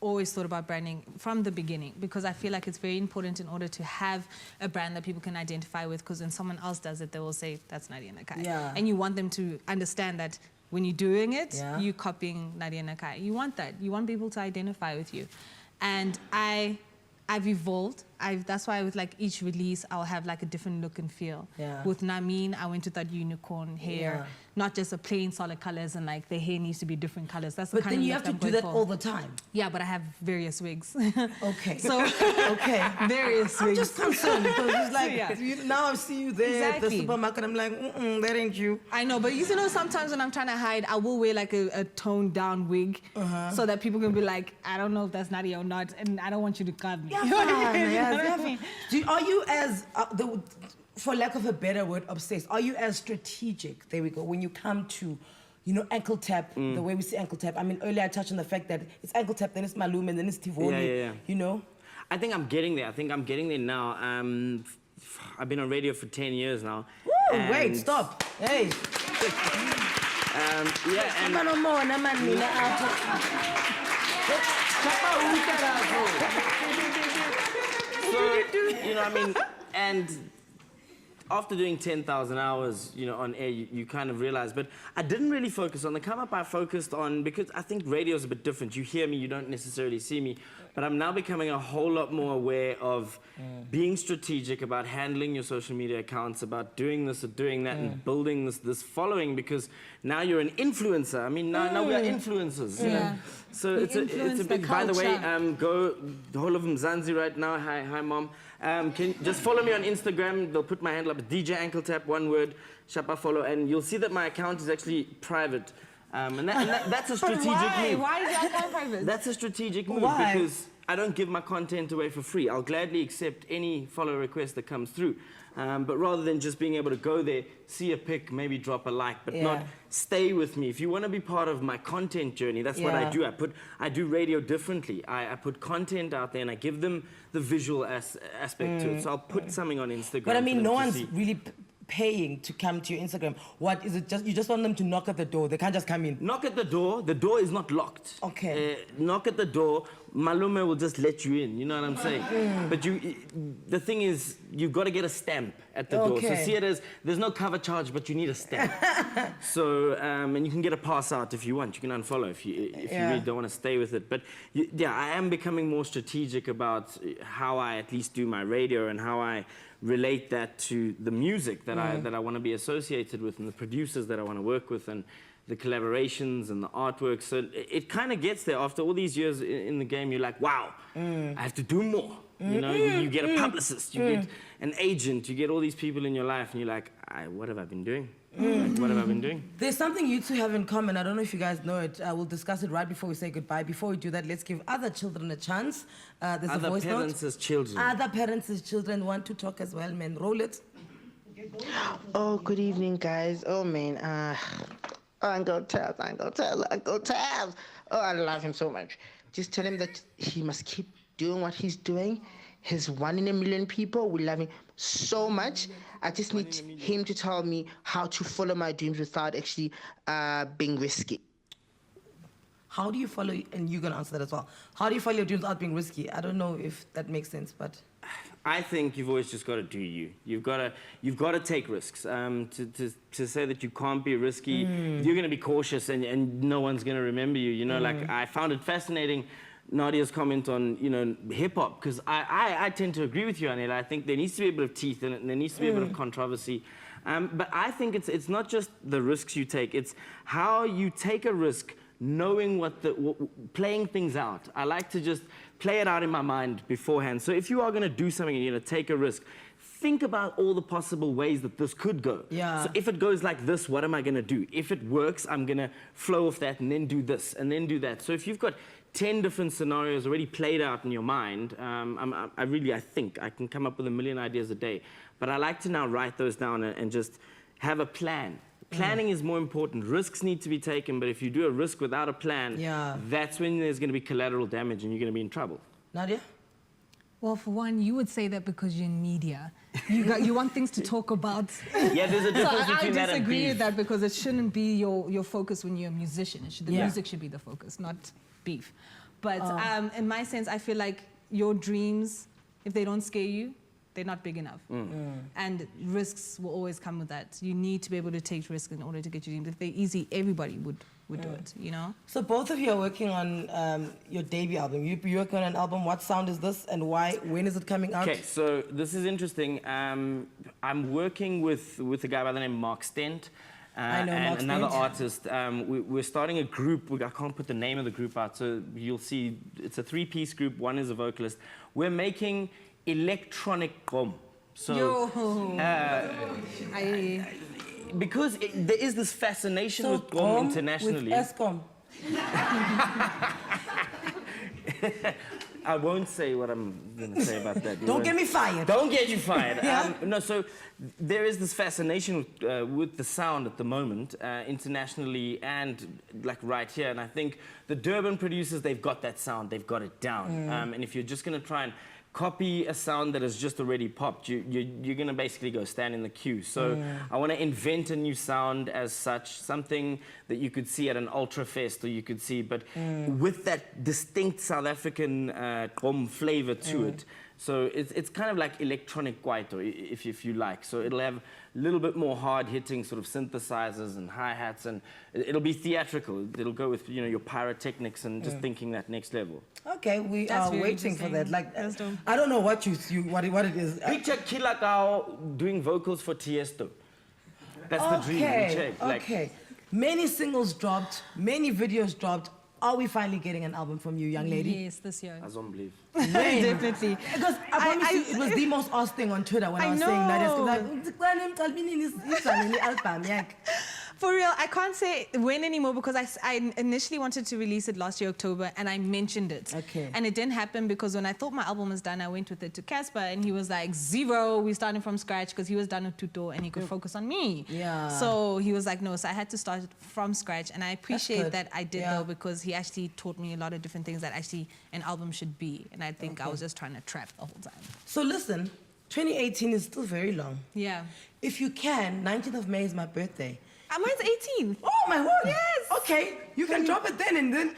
Speaker 6: always thought about branding from the beginning, because I feel like it's very important in order to have a brand that people can identify with, because when someone else does it, they will say, that's Nadia Nakai. And you want them to understand that when you're doing it, you're copying Nadia Nakai. You want that. You want people to identify with you. And I've evolved. That's why with like each release, I'll have like a different look and feel. With Namin, I went with that unicorn hair, not just a plain solid colors, and like the hair needs to be different colors. That's the kind of look I'm going for.
Speaker 2: But then you have to do that all the time.
Speaker 6: Yeah, but I have various wigs.
Speaker 2: Okay.
Speaker 6: So various wigs.
Speaker 2: I'm just concerned, because it's like now I see you there at the supermarket. I'm like, that ain't you.
Speaker 6: I know, but you know, sometimes when I'm trying to hide, I will wear like a toned down wig, so that people can be like, I don't know if that's Nadia or not, and I don't want you to cut me.
Speaker 2: Are you as, for lack of a better word, obsessed? Are you as strategic, there we go, when you come to, you know, Ankle Tap, the way we see Ankle Tap? I mean, earlier I touched on the fact that it's Ankle Tap, then it's Malum, and then it's Tivoli, you know?
Speaker 3: I think I'm getting there. I think I'm getting there now. I've been on radio for 10 years now.
Speaker 2: Woo, wait, stop. Hey.
Speaker 3: So, you know, I mean, and after doing 10,000 hours, you know, on air, you kind of realize. But I didn't really focus on the come up. I focused on, because I think radio is a bit different. You hear me, you don't necessarily see me. But I'm now becoming a whole lot more aware of being strategic about handling your social media accounts, about doing this or doing that, and building this following. Because now you're an influencer. I mean, now we are influencers. You know? So it's a big. By the way, go the whole of Mzansi right now. Hi, mom. Can just follow me on Instagram. They'll put my handle up. DJ Ankle Tap, one word. Shapa follow, and you'll see that my account is actually private. And that's a strategic move.
Speaker 6: Why is your account private?
Speaker 3: That's a strategic move because I don't give my content away for free. I'll gladly accept any follow request that comes through. But rather than just being able to go there, see a pic, maybe drop a like, but not stay with me. If you want to be part of my content journey, that's what I do. I do radio differently. I put content out there and I give them the visual aspect to it. So I'll put something on Instagram.
Speaker 2: But I mean, no one's really paying to come to your Instagram. What is it? Just you just want them to knock at the door. They can't just come in.
Speaker 3: Knock at the door. The door is not locked.
Speaker 2: Okay.
Speaker 3: Knock at the door. Malume will just let you in. You know what I'm saying? But the thing is, you've got to get a stamp at the door. So see it as there's no cover charge, but you need a stamp. So and you can get a pass out if you want. You can unfollow if you really don't want to stay with it. But yeah, I am becoming more strategic about how I at least do my radio and how I relate that to the music that I want to be associated with and the producers that I want to work with and the collaborations and the artwork. So it kind of gets there after all these years in the game. You're like, wow, I have to do more. You know, you get a publicist, you get an agent, you get all these people in your life and you're like, what have I been doing? What have I been doing?
Speaker 2: There's something you two have in common. I don't know if you guys know it. We'll discuss it right before we say goodbye. Before we do that, let's give other children a chance. There's a voice note.
Speaker 3: Other parents as children.
Speaker 2: Other parents as children want to talk as well, man. Roll it.
Speaker 7: Oh, good evening, guys. Oh, man. Uncle Tabs. Oh, I love him so much. Just tell him that he must keep doing what he's doing. He's 1 in a million people. We love him so much. I just need him to tell me how to follow my dreams without actually being risky.
Speaker 2: How do you follow, and you're going to answer that as well, how do you follow your dreams without being risky? I don't know if that makes sense, but...
Speaker 3: I think you've always just got to do you. You've got to take risks. To say that you can't be risky, you're going to be cautious and no one's going to remember you. You know, like I found it fascinating, Nadia's comment on, you know, hip-hop, because I tend to agree with you, Anele. I think there needs to be a bit of teeth in it and there needs to be a bit of controversy. But I think it's not just the risks you take, it's how you take a risk knowing playing things out. I like to just play it out in my mind beforehand. So if you are going to do something and you're going to take a risk, think about all the possible ways that this could go.
Speaker 2: Yeah.
Speaker 3: So if it goes like this, what am I going to do? If it works, I'm going to flow off that and then do this and then do that. So if you've got 10 different scenarios already played out in your mind, I think I can come up with a million ideas a day. But I like to now write those down and just have a plan. Planning is more important. Risks need to be taken, but if you do a risk without a plan, that's when there's going to be collateral damage and you're going to be in trouble.
Speaker 2: Nadia?
Speaker 6: Well, for one, you would say that because you're in media. You want things to talk about.
Speaker 3: Yeah, there's a difference between that and
Speaker 6: I disagree
Speaker 3: beef.
Speaker 6: with that because it shouldn't be your focus when you're a musician. The music should be the focus, not beef. But in my sense, I feel like your dreams, if they don't scare you, they're not big enough. And risks will always come with that. You need to be able to take risks in order to get your dreams. If they're easy, everybody would do it, you know?
Speaker 2: So both of you are working on your debut album. You're working on an album. What sound is this and why? When is it coming out?
Speaker 3: Okay, so this is interesting. I'm working with a guy by the name of Mark Stent.
Speaker 2: I know
Speaker 3: and
Speaker 2: Mark
Speaker 3: another
Speaker 2: Stent.
Speaker 3: artist. We're starting a group. I can't put the name of the group out, so you'll see it's a 3-piece group. One is a vocalist. We're making electronic gqom. So, because there is this fascination with gqom internationally.
Speaker 2: With Eskom.
Speaker 3: I won't say what I'm going to say about that.
Speaker 2: Don't get me fired.
Speaker 3: Don't get you fired. No, so there is this fascination with the sound at the moment, internationally and like right here. And I think the Durban producers, they've got that sound. They've got it down. And if you're just going to try and copy a sound that has just already popped, you're going to basically go stand in the queue. So I want to invent a new sound as such, something that you could see at an Ultra Fest or you could see, but with that distinct South African gqom flavor to it. So it's kind of like electronic kwaito, if you like. So it'll have a little bit more hard-hitting sort of synthesizers and hi-hats, and it'll be theatrical. It'll go with, you know, your pyrotechnics and just thinking that next level.
Speaker 2: Okay, we
Speaker 6: That's
Speaker 2: are
Speaker 6: very
Speaker 2: waiting for that. Like,
Speaker 6: That's dope.
Speaker 2: I don't know what what it is.
Speaker 3: Picture Kilakao doing vocals for Tiesto. That's the dream.
Speaker 2: Okay,
Speaker 3: Check. Like,
Speaker 2: okay. Many singles dropped, many videos dropped. Are we finally getting an album from you, young lady?
Speaker 6: Yes, this year.
Speaker 3: I don't believe.
Speaker 6: Definitely.
Speaker 2: Because I promise you, it was the most asked thing on Twitter when I was saying Nadia's like,
Speaker 6: For real, I can't say when anymore because I initially wanted to release it last year, October, and I mentioned it.
Speaker 2: Okay.
Speaker 6: And it didn't happen because when I thought my album was done, I went with it to Cassper, and he was like, 0, we're starting from scratch, because he was done with Tuto, and he could focus on me.
Speaker 2: Yeah.
Speaker 6: So he was like, no, so I had to start from scratch, and I appreciate that I did,
Speaker 2: Yeah.
Speaker 6: though, because he actually taught me a lot of different things that actually an album should be, and I think I was just trying to trap the whole time.
Speaker 2: So listen, 2018 is still very long.
Speaker 6: Yeah.
Speaker 2: If you can, 19th of May is my birthday.
Speaker 6: Mine's 18.
Speaker 2: Oh my word!
Speaker 6: Yes.
Speaker 2: Okay, you can drop it then, and then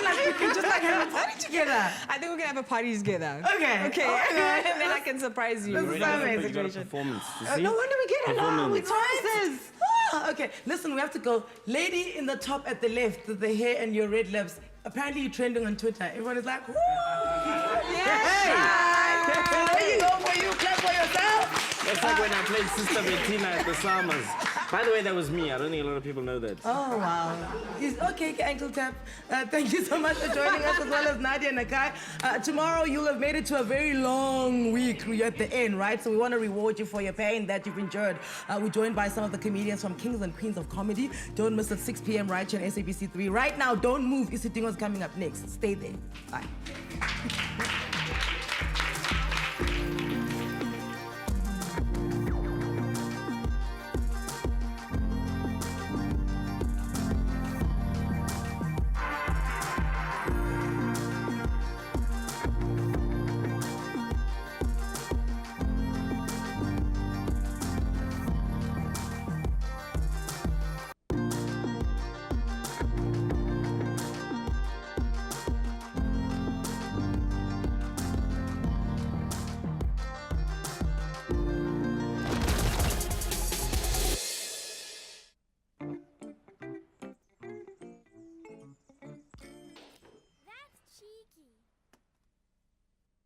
Speaker 2: like we can just like have a party together.
Speaker 6: I think we can have a party together.
Speaker 2: Okay.
Speaker 6: Okay.
Speaker 2: Okay.
Speaker 6: And then I can surprise you.
Speaker 2: This is amazing.
Speaker 3: Performance. You see?
Speaker 2: No wonder we get along. We
Speaker 3: Performance.
Speaker 2: twice. Okay, listen, we have to go. Lady in the top at the left with the hair and your red lips. Apparently you're trending on Twitter. Everyone is like, woo!
Speaker 6: Yes.
Speaker 2: There you go for you. Clap for yourself.
Speaker 3: That's like when I played Sister Bettina at the Summers. By the way, that was me. I don't think a lot of people know that.
Speaker 2: Oh, wow. Okay, ankle tap. Thank you so much for joining us, as well as Nadia Nakai. Tomorrow, you'll have made it to a very long week. You're at the end, right? So we want to reward you for your pain that you've endured. We're joined by some of the comedians from Kings and Queens of Comedy. Don't miss at 6 p.m. right here on SABC 3. Right now, don't move. E60 is coming up next. Stay there. Bye.
Speaker 8: That's cheeky.